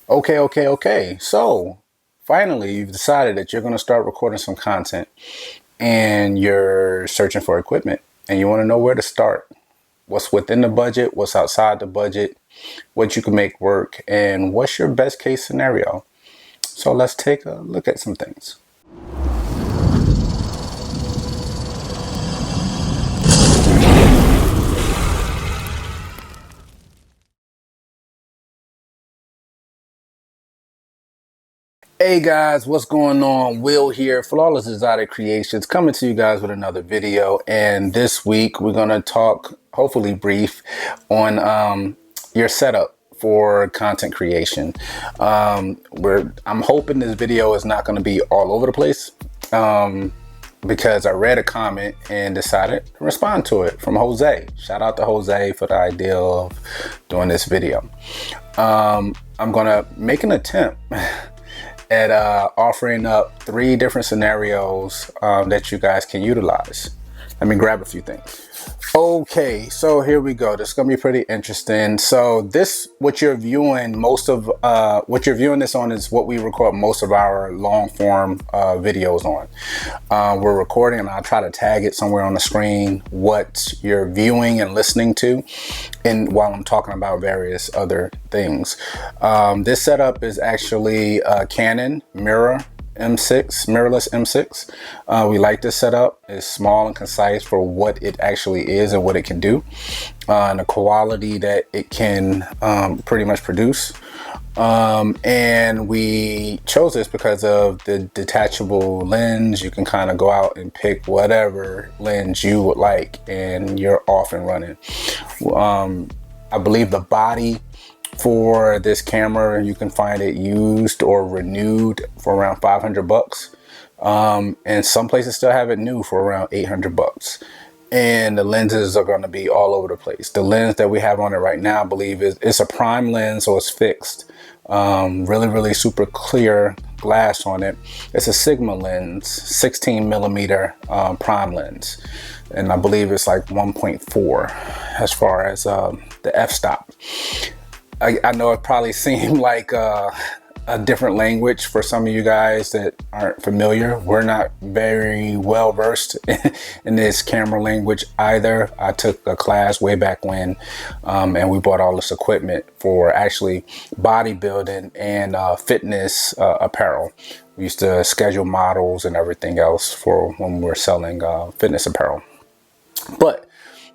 Okay. So finally, you've decided that you're going to start recording some content and you're searching for equipment and you want to know where to start. What's within the budget, what's outside the budget, what you can make work, and what's your best case scenario. So let's take a look at some things. Hey guys, what's going on? Will here, Flawless Exotic Creations, coming to you guys with another video. And this week we're going to talk, hopefully brief, on your setup for content creation. I'm hoping this video is not going to be all over the place, because I read a comment and decided to respond to it from Jose. Shout out to Jose for the idea of doing this video. I'm going to make an attempt at offering up 3 different scenarios that you guys can utilize. Let me grab a few things. Okay, so here we go. This is gonna be pretty interesting. So this, what you're viewing this on is what we record most of our long form videos on. We're recording, and I'll try to tag it somewhere on the screen what you're viewing and listening to, and while I'm talking about various other things. This setup is actually a Canon mirrorless M6. We like this setup. It's small and concise for what it actually is and what it can do, and the quality that it can pretty much produce. And we chose this because of the detachable lens. You can kind of go out and pick whatever lens you would like, and you're off and running. I believe the body for this camera, you can find it used or renewed for around 500 bucks. And some places still have it new for around 800 bucks. And the lenses are going to be all over the place. The lens that we have on it right now, I believe it's a prime lens, so it's fixed. Really super clear glass on it. It's a Sigma lens, 16 millimeter prime lens. And I believe it's like 1.4 as far as the f-stop. I know it probably seemed like a different language for some of you guys that aren't familiar. We're not very well versed in this camera language either. I took a class way back when, and we bought all this equipment for actually bodybuilding and fitness apparel. We used to schedule models and everything else for when we were selling fitness apparel. But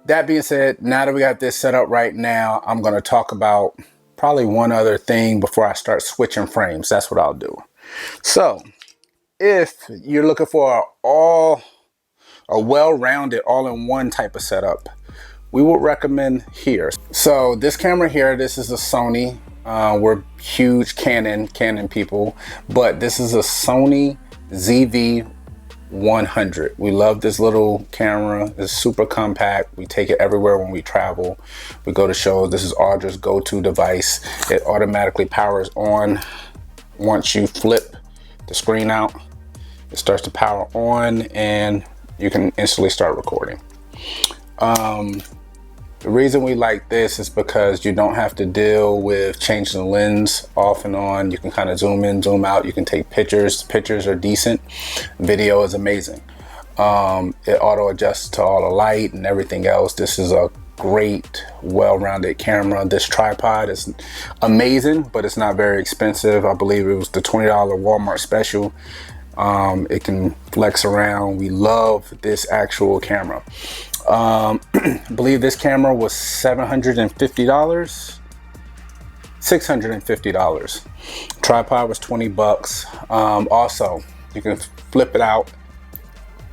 that being said, now that we got this set up right now, I'm going to talk about probably one other thing before I start switching frames. That's what I'll do. So if you're looking for a well-rounded all-in-one type of setup, we would recommend here. So this camera here, this is a Sony. We're huge Canon people, but this is a Sony ZV-100. We love this little camera. It's super compact. We take it everywhere when we travel. We go to shows. This is Audra's go-to device. It automatically powers on once you flip the screen out. It starts to power on and you can instantly start recording. The reason we like this is because you don't have to deal with changing the lens off and on. You can kind of zoom in, zoom out. You can take pictures. Pictures are decent. Video is amazing. It auto adjusts to all the light and everything else. This is a great, well-rounded camera. This tripod is amazing, but it's not very expensive. I believe it was the $20 Walmart special. It can flex around. We love this actual camera. I believe this camera was $750, $650. Tripod was 20 bucks. Also, you can flip it out.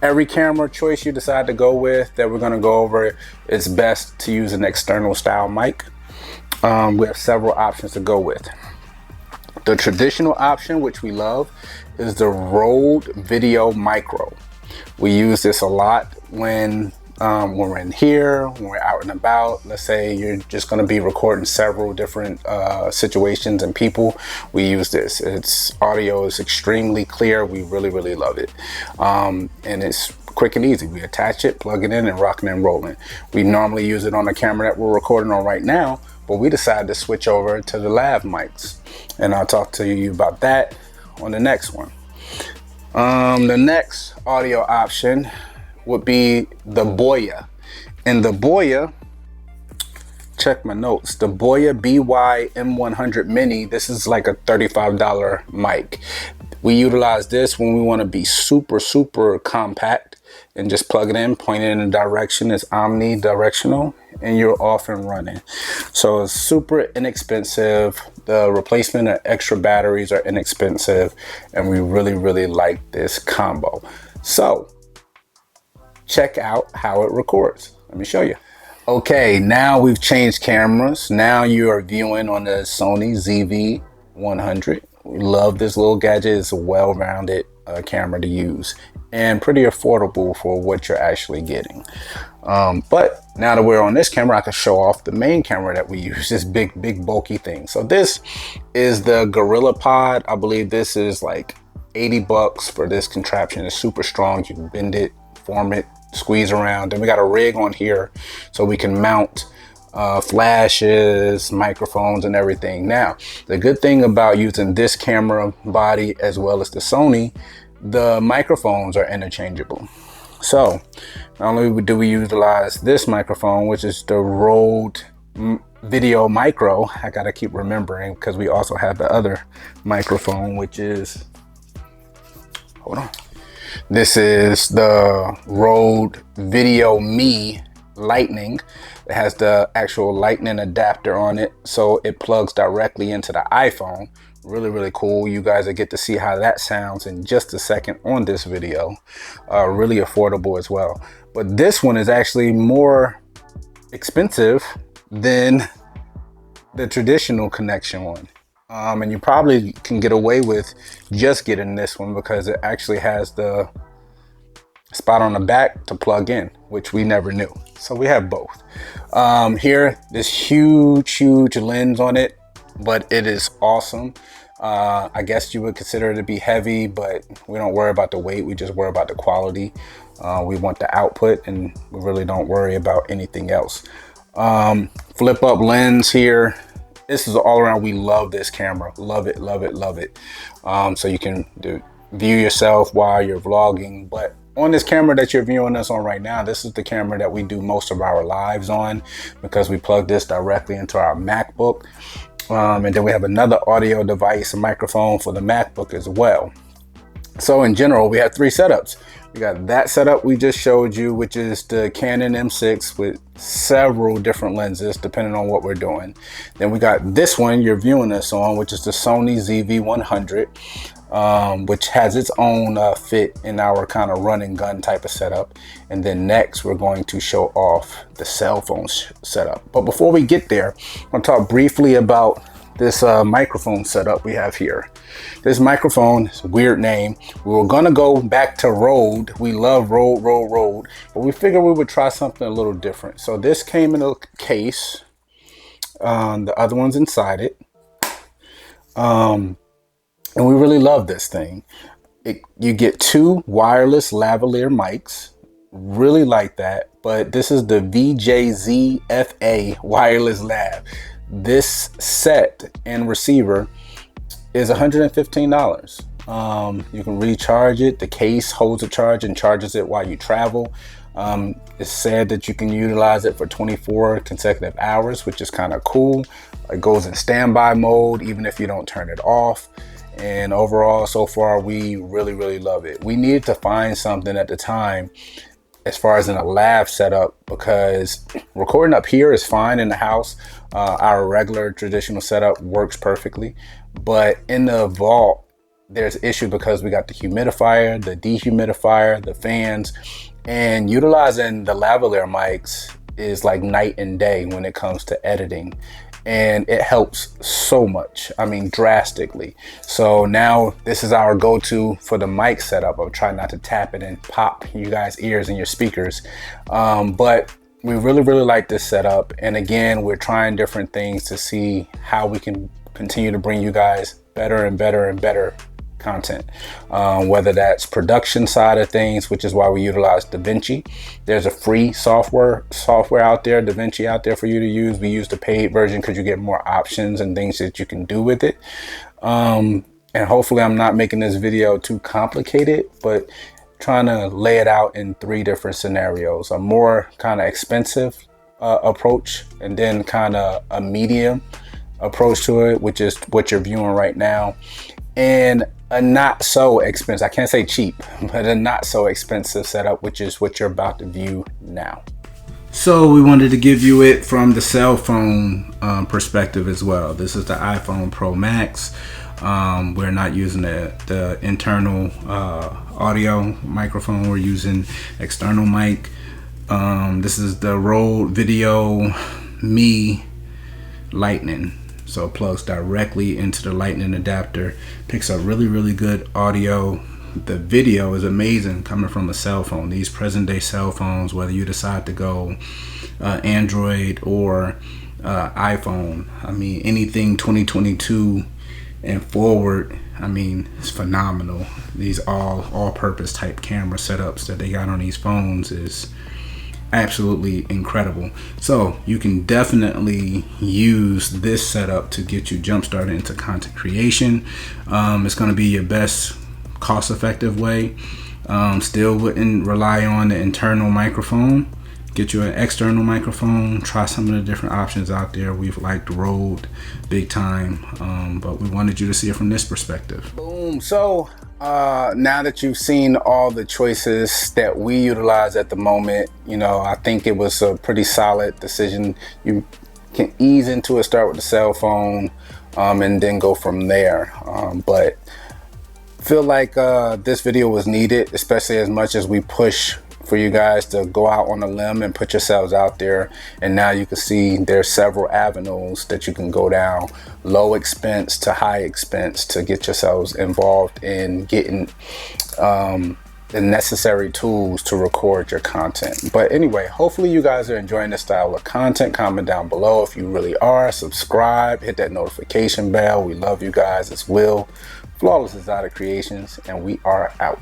Every camera choice you decide to go with that we're going to go over, it's best to use an external style mic. We have several options to go with. The traditional option, which we love, is the Rode Video Micro. We use this a lot when we're in here, when we're out and about. Let's say you're just going to be recording several different situations and people. We use this. Its audio is extremely clear. We really love it. And it's quick and easy. We attach it, plug it in, and rocking and rolling. We normally use it on the camera that we're recording on right now, but we decided to switch over to the lav mics, and I'll talk to you about that on the next one. The next audio option would be the Boya, and the Boya, check my notes, the Boya BY M100 Mini. This is like a $35 mic. We utilize this when we want to be super compact and just plug it in, point it in a direction. It's omnidirectional, and you're off and running. So it's super inexpensive. The replacement of extra batteries are inexpensive, and we really like this combo. So check out how it records. Let me show you. Okay, now we've changed cameras. Now you are viewing on the Sony ZV-100. We love this little gadget. It's a well-rounded camera to use and pretty affordable for what you're actually getting. But now that we're on this camera, I can show off the main camera that we use, this big bulky thing. So this is the Gorilla Pod. I believe this is like 80 bucks for this contraption. It's super strong. You can bend it, form it, squeeze around. Then we got a rig on here so we can mount flashes, microphones, and everything. Now, the good thing about using this camera body as well as the Sony, the microphones are interchangeable. So not only do we utilize this microphone, which is the Rode Video Micro, I gotta keep remembering because we also have the other microphone, which is, hold on, this is the Rode Video Me Lightning. It has the actual lightning adapter on it, so it plugs directly into the iPhone. Really cool. You guys will get to see how that sounds in just a second on this video. Really affordable as well. But this one is actually more expensive than the traditional connection one. And you probably can get away with just getting this one because it actually has the spot on the back to plug in, which we never knew. So we have both. Here, this huge lens on it, but it is awesome. I guess you would consider it to be heavy, but we don't worry about the weight. We just worry about the quality. We want the output, and we really don't worry about anything else. Flip up lens here. This is all around. We love this camera. Love it. So you can view yourself while you're vlogging, but on this camera that you're viewing us on right now, this is the camera that we do most of our lives on because we plug this directly into our MacBook. And then we have another audio device, a microphone for the MacBook as well. So in general, we have three setups. We got that setup we just showed you, which is the Canon M6 with several different lenses depending on what we're doing. Then we got this one you're viewing us on, which is the Sony ZV-100. Which has its own fit in our kind of run and gun type of setup. And then next we're going to show off the cell phone setup. But before we get there, I'm going to talk briefly about this microphone setup we have here. This microphone is a weird name. We were going to go back to Rode. We love Rode, but we figured we would try something a little different. So this came in a case. The other one's inside it. And we really love this thing. You get two wireless lavalier mics. Really like that. But this is the VJZ FA wireless lav. This set and receiver is $115. You can recharge it. The case holds a charge and charges it while you travel. It's said that you can utilize it for 24 consecutive hours, which is kind of cool. It goes in standby mode even if you don't turn it off. And overall, so far, we really love it. We needed to find something at the time as far as in a lav setup, because recording up here is fine in the house. Our regular traditional setup works perfectly. But in the vault, there's an issue because we got the humidifier, the dehumidifier, the fans, and utilizing the lavalier mics is like night and day when it comes to editing. And it helps so much, I mean drastically. So now this is our go-to for the mic setup. I'll try not to tap it and pop you guys' ears and your speakers, but we really like this setup. And again, we're trying different things to see how we can continue to bring you guys better and better content, whether that's production side of things, which is why we utilize DaVinci. There's a free software out there, DaVinci out there for you to use. We use the paid version because you get more options and things that you can do with it. And hopefully I'm not making this video too complicated, but trying to lay it out in 3 different scenarios: a more kind of expensive approach, and then kind of a medium approach to it, which is what you're viewing right now, and a not so expensive, I can't say cheap, but a not so expensive setup, which is what you're about to view now. So we wanted to give you it from the cell phone perspective as well. This is the iPhone Pro Max. We're not using the internal audio microphone. We're using external mic. This is the Rode Video Me Lightning. So it plugs directly into the Lightning adapter, picks up really good audio. The video is amazing coming from a cell phone. These present day cell phones, whether you decide to go Android or iPhone, I mean, anything 2022 and forward, I mean, it's phenomenal. These all-purpose type camera setups that they got on these phones is absolutely incredible. So you can definitely use this setup to get you jump started into content creation. It's going to be your best cost-effective way. Still wouldn't rely on the internal microphone. Get you an external microphone. Try some of the different options out there. We've liked Rode big time, but we wanted you to see it from this perspective. Boom. So now that you've seen all the choices that we utilize at the moment, you know, I think it was a pretty solid decision. You can ease into it, start with the cell phone, and then go from there. But feel like this video was needed, especially as much as we push for you guys to go out on a limb and put yourselves out there. And now you can see there's several avenues that you can go down, low expense to high expense, to get yourselves involved in getting the necessary tools to record your content. But anyway, hopefully you guys are enjoying this style of content. Comment down below if you really are. Subscribe, hit that notification bell. We love you guys as well. Flawless Exotic Creations, and we are out.